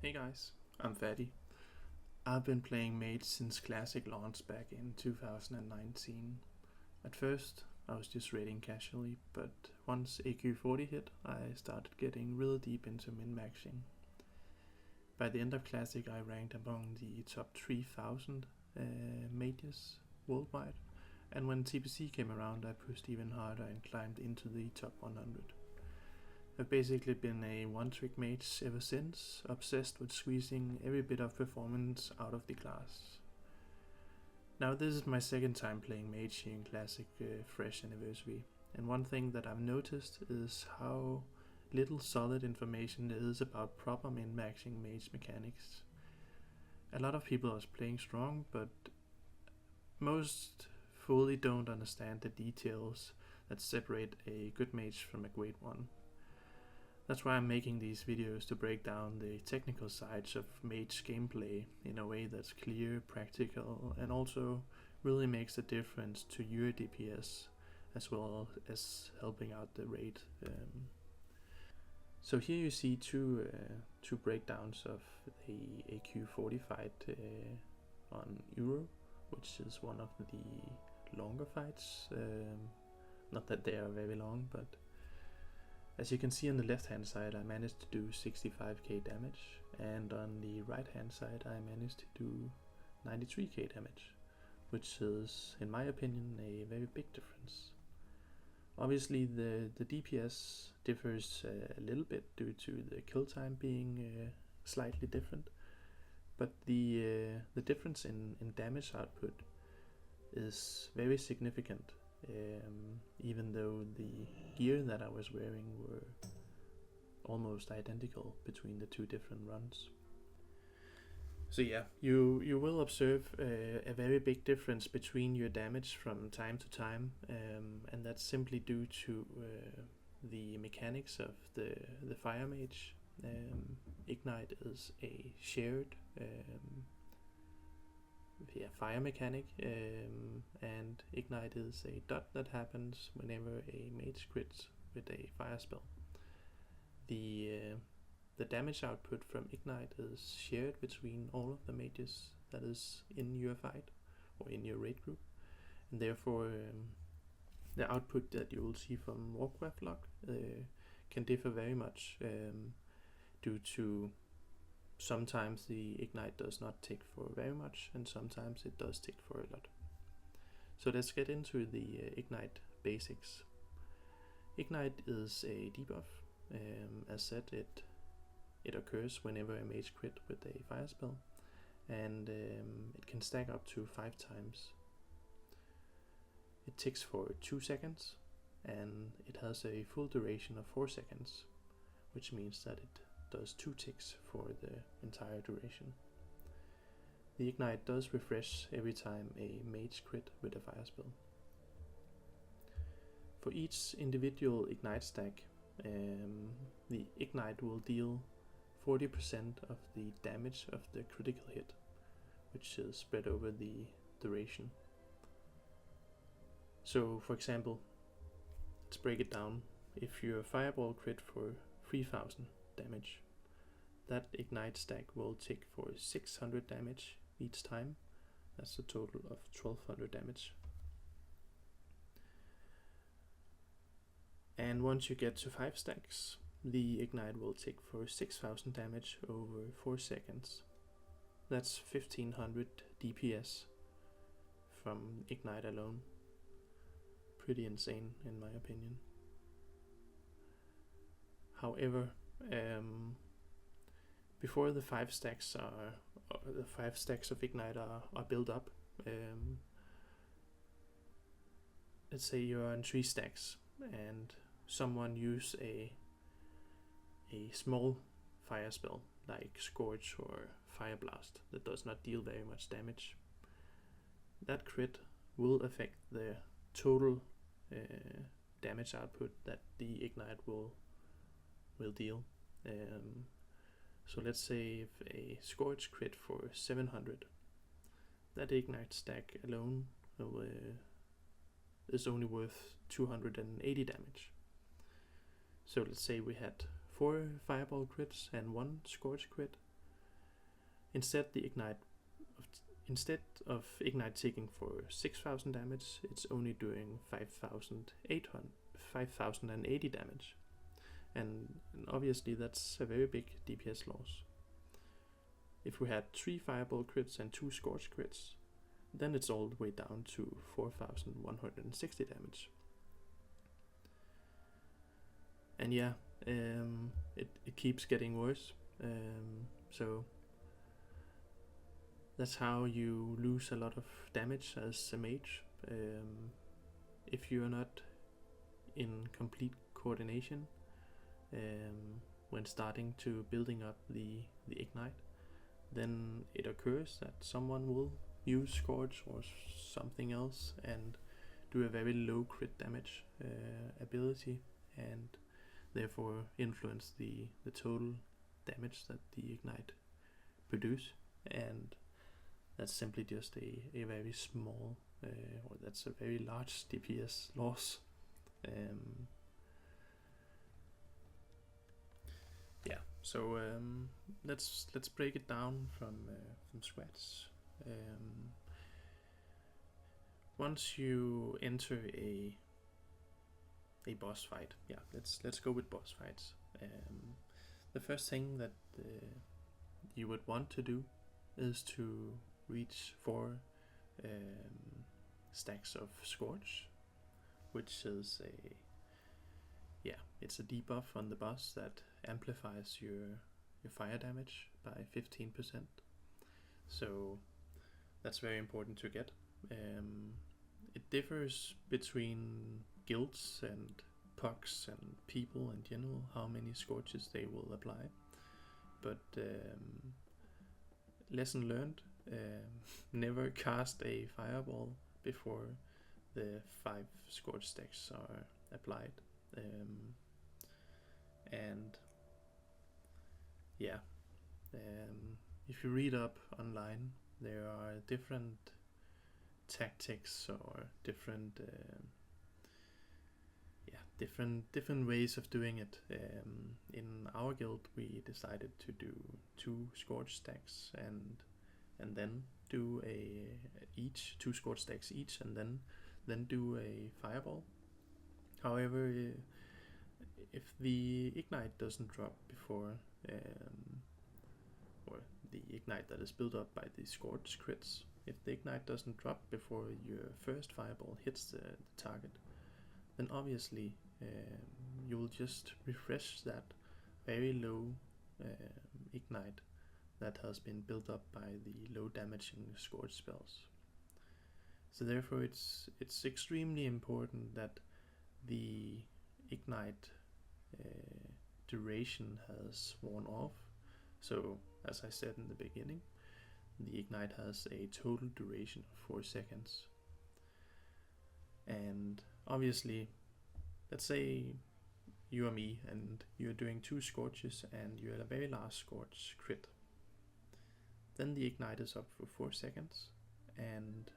Hey guys, I'm Fatty. I've been playing Mage since Classic launch back in 2019. At first, I was just raiding casually, but once AQ40 hit, I started getting really deep into min-maxing. By the end of Classic, I ranked among the top 3000 mages worldwide, and when TPC came around, I pushed even harder and climbed into the top 100. I've basically been a one-trick mage ever since, obsessed with squeezing every bit of performance out of the class. Now this is my second time playing Mage here in Classic Fresh Anniversary, and one thing that I've noticed is how little solid information there is about proper min-maxing Mage mechanics. A lot of people are playing strong, but most fully don't understand the details that separate a good mage from a great one. That's why I'm making these videos, to break down the technical sides of Mage gameplay in a way that's clear, practical, and also really makes a difference to your DPS, as well as helping out the raid. So here you see two breakdowns of the AQ40 fight on Euro, which is one of the longer fights. Not that they are very long, but as you can see on the left hand side, I managed to do 65k damage, and on the right hand side I managed to do 93k damage, which is, in my opinion, a very big difference. Obviously the DPS differs a little bit due to the kill time being slightly different, but the difference in damage output is very significant. Even though the gear that I was wearing were almost identical between the two different runs. So yeah, you will observe a very big difference between your damage from time to time, and that's simply due to the mechanics of the Fire Mage. Ignite is a shared fire mechanic, and Ignite is a dot that happens whenever a mage crits with a fire spell. The damage output from Ignite is shared between all of the mages that is in your fight or in your raid group, and therefore the output that you will see from Warcraft log can differ very much due to sometimes the Ignite does not tick for very much, and sometimes it does tick for a lot. So let's get into the Ignite basics. Ignite is a debuff. As said, it occurs whenever a mage crit with a fire spell, and it can stack up to 5 times. It ticks for 2 seconds, and it has a full duration of 4 seconds, which means that it does 2 ticks for the entire duration. The Ignite does refresh every time a mage crit with a fire spell. For each individual Ignite stack, the Ignite will deal 40% of the damage of the critical hit, which is spread over the duration. So for example, let's break it down. If your fireball crit for 3000 damage, that Ignite stack will tick for 600 damage each time. That's a total of 1200 damage. And once you get to 5 stacks, the Ignite will tick for 6000 damage over 4 seconds. That's 1500 DPS from Ignite alone. Pretty insane in my opinion. However, before the 5 stacks of Ignite are built up, let's say you're on 3 stacks and someone use a small fire spell like Scorch or Fire Blast that does not deal very much damage. That crit will affect the total damage output that the Ignite will deal. So let's say if a Scorch crit for 700, that Ignite stack alone is only worth 280 damage. So let's say we had 4 Fireball crits and 1 Scorch crit. Instead, instead of Ignite taking for 6,000 damage, it's only doing 5,080 damage. And obviously that's a very big DPS loss. If we had 3 Fireball crits and 2 Scorch crits, then it's all the way down to 4,160 damage. And yeah, it keeps getting worse. So that's how you lose a lot of damage as a mage. If you're not in complete coordination when starting to building up the Ignite, then it occurs that someone will use Scourge or something else and do a very low crit damage ability, and therefore influence the total damage that the Ignite produce. And that's simply just a very small or that's a very large DPS loss. So let's break it down from scratch. Once you enter a boss fight, let's go with boss fights. The first thing that you would want to do is to reach 4 stacks of Scorch, which is it's a debuff on the boss that amplifies your fire damage by 15%. So that's very important to get. It differs between guilds and pucks and people in general how many Scorches they will apply, but lesson learned, never cast a fireball before the 5 Scorch stacks are applied. If you read up online, there are different tactics or different ways of doing it. In our guild, we decided to do 2 Scorch stacks and then do each 2 Scorch stacks each, and then do a fireball. However, if the Ignite doesn't drop before, or the Ignite that is built up by the Scorch crits, if the Ignite doesn't drop before your first fireball hits the target, then obviously you will just refresh that very low Ignite that has been built up by the low damaging Scorch spells. So therefore it's extremely important that the Ignite duration has worn off. So as I said in the beginning, the Ignite has a total duration of 4 seconds. And obviously, let's say you are me and you're doing 2 Scorches and you're at a very last Scorch crit. Then the Ignite is up for 4 seconds, and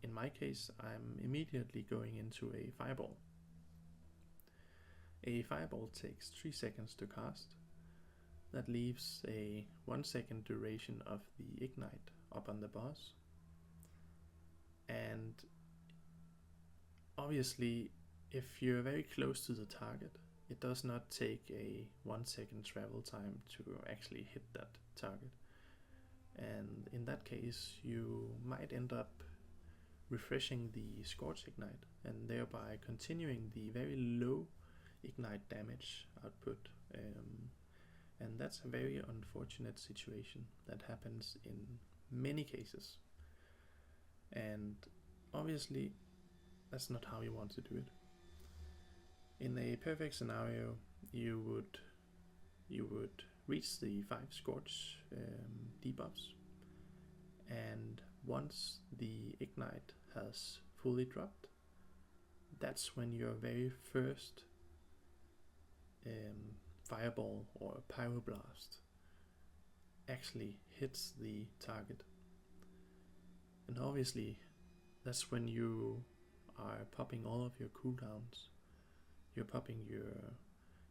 in my case I'm immediately going into a fireball. A fireball takes 3 seconds to cast. That leaves a 1 second duration of the Ignite up on the boss. And obviously, if you're very close to the target, it does not take a 1 second travel time to actually hit that target. And in that case, you might end up refreshing the Scorch Ignite and thereby continuing the very low Ignite damage output. And that's a very unfortunate situation that happens in many cases. And obviously, that's not how you want to do it. In a perfect scenario, you would reach the 5 Scorch debuffs, and once the Ignite has fully dropped, that's when your very first fireball or pyroblast actually hits the target. And obviously, that's when you are popping all of your cooldowns. You're popping your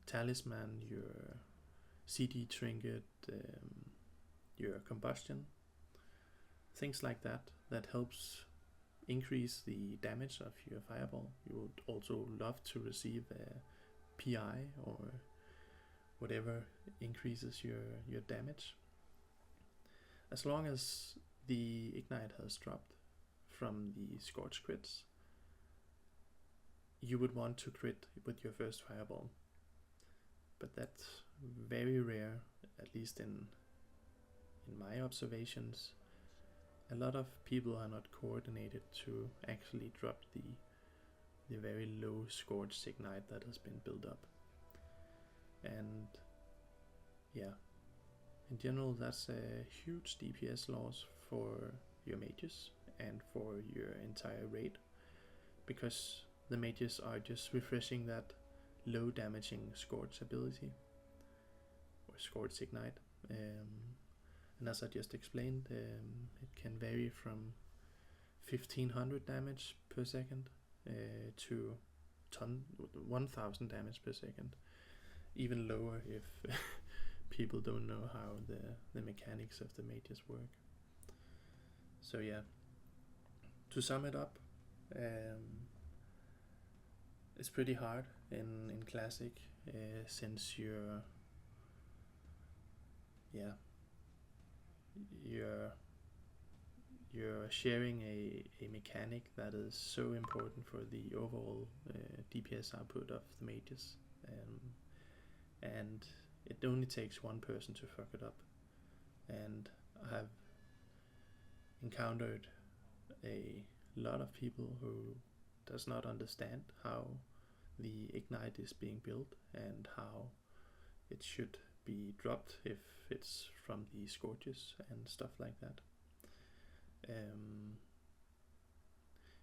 talisman, your CD trinket, your combustion, things like that helps increase the damage of your fireball. You would also love to receive a PI or whatever increases your damage. As long as the ignite has dropped from the scorch crits, you would want to crit with your first fireball. But that's very rare, at least in my observations. A lot of people are not coordinated to actually drop the very low scorch ignite that has been built up. And yeah, in general that's a huge DPS loss for your mages and for your entire raid, because the mages are just refreshing that low damaging scorch ability or scorch ignite. And as I just explained, it can vary from 1500 damage per second to 1000 damage per second, even lower if people don't know how the mechanics of the mages work. So yeah, to sum it up, it's pretty hard in Classic since you're sharing a mechanic that is so important for the overall DPS output of the mages, and it only takes one person to fuck it up. And I have encountered a lot of people who does not understand how the ignite is being built and how it should be dropped if it's from the scorches and stuff like that.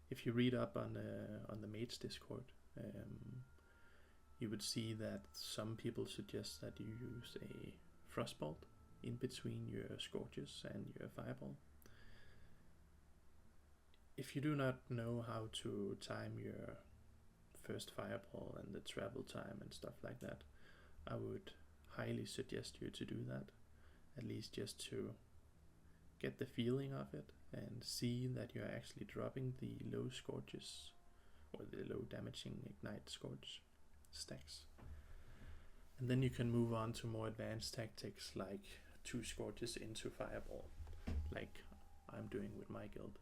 If you read up on the Mage Discord, you would see that some people suggest that you use a frostbolt in between your scorches and your fireball. If you do not know how to time your first fireball and the travel time and stuff like that, I would highly suggest you to do that, at least just to get the feeling of it and see that you're actually dropping the low scorches or the low damaging ignite scorch stacks. And then you can move on to more advanced tactics like 2 scorches into fireball, like I'm doing with my guild.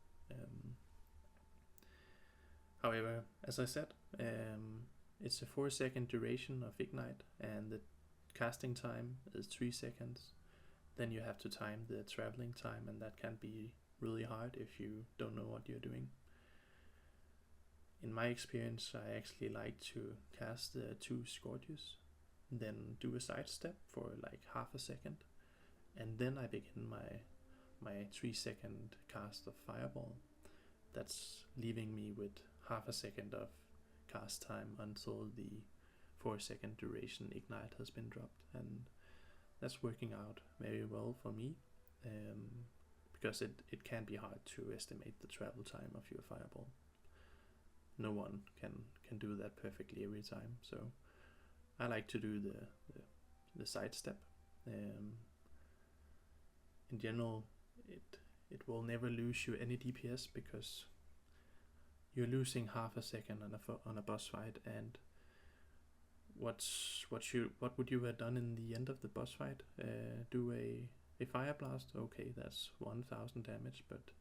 However, as I said, it's a 4-second duration of ignite and the casting time is 3 seconds. Then you have to time the traveling time, and that can be really hard if you don't know what you're doing. In my experience, I actually like to cast the 2 scorches, then do a sidestep for like half a second, and then I begin my 3-second cast of fireball. That's leaving me with half a second of cast time until the 4-second duration ignite has been dropped, and that's working out very well for me, because it can be hard to estimate the travel time of your fireball. No one can do that perfectly every time, so I like to do the sidestep. In general, it will never lose you any DPS because you're losing half a second on a boss fight, and what would you have done in the end of the boss fight? Do a fire blast? Okay, that's 1000 damage, but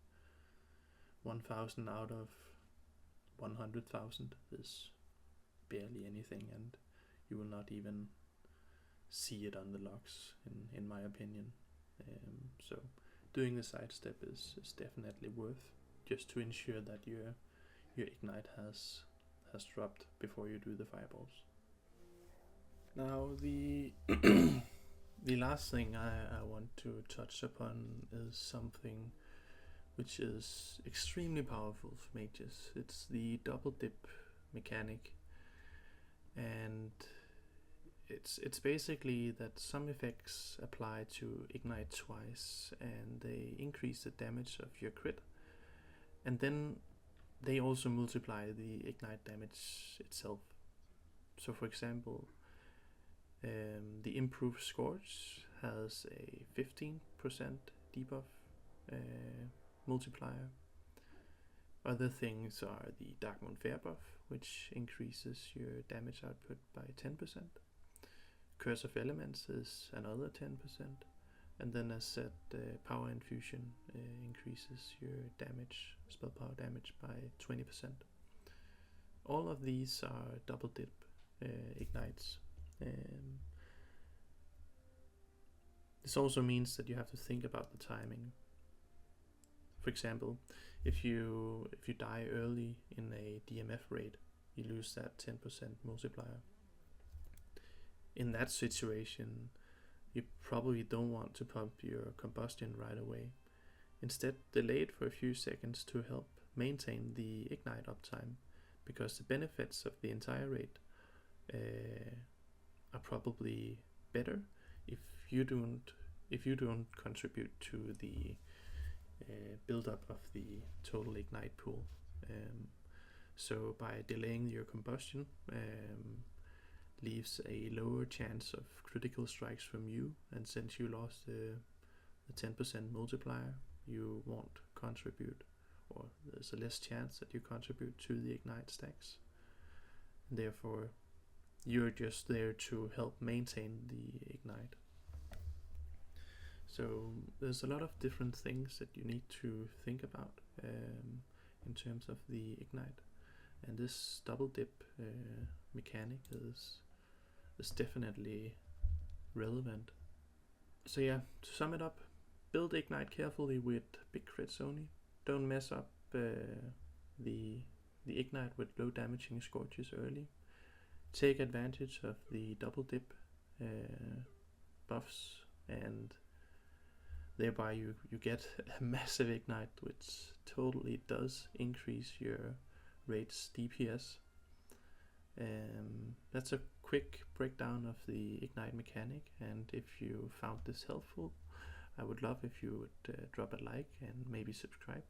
1000 out of 100,000 is barely anything, and you will not even see it on the logs, in my opinion. So doing the sidestep is definitely worth, just to ensure that your ignite has dropped before you do the fireballs. Now the the last thing I want to touch upon is something which is extremely powerful for mages. It's the double dip mechanic, and it's basically that some effects apply to ignite twice and they increase the damage of your crit, and then they also multiply the ignite damage itself. So for example, the improved scorch has a 15% debuff multiplier. Other things are the Darkmoon Fair buff, which increases your damage output by 10%. Curse of Elements is another 10%. And then as said, Power Infusion increases your damage, spell power damage by 20%. All of these are double dip ignites. This also means that you have to think about the timing. For example, if you die early in a DMF raid, you lose that 10% multiplier. In that situation, you probably don't want to pump your combustion right away. Instead, delay it for a few seconds to help maintain the ignite uptime, because the benefits of the entire raid are probably better if you don't contribute to the build-up of the total ignite pool. So by delaying your combustion, leaves a lower chance of critical strikes from you, and since you lost the 10% multiplier, you won't contribute, or there's a less chance that you contribute to the ignite stacks. And therefore, you're just there to help maintain the ignite. So there's a lot of different things that you need to think about in terms of the ignite, and this double dip mechanic is definitely relevant. So yeah, to sum it up, build ignite carefully with big crits only. Don't mess up the ignite with low damaging scorches early. Take advantage of the double dip buffs, and thereby you get a massive ignite, which totally does increase your raid's DPS. That's a quick breakdown of the ignite mechanic, and if you found this helpful, I would love if you would drop a like and maybe subscribe.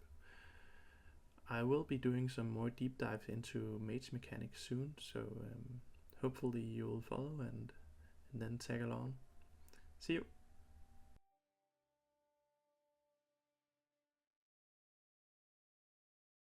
I will be doing some more deep dive into Mage mechanics soon, so hopefully you'll follow and then tag along. See you!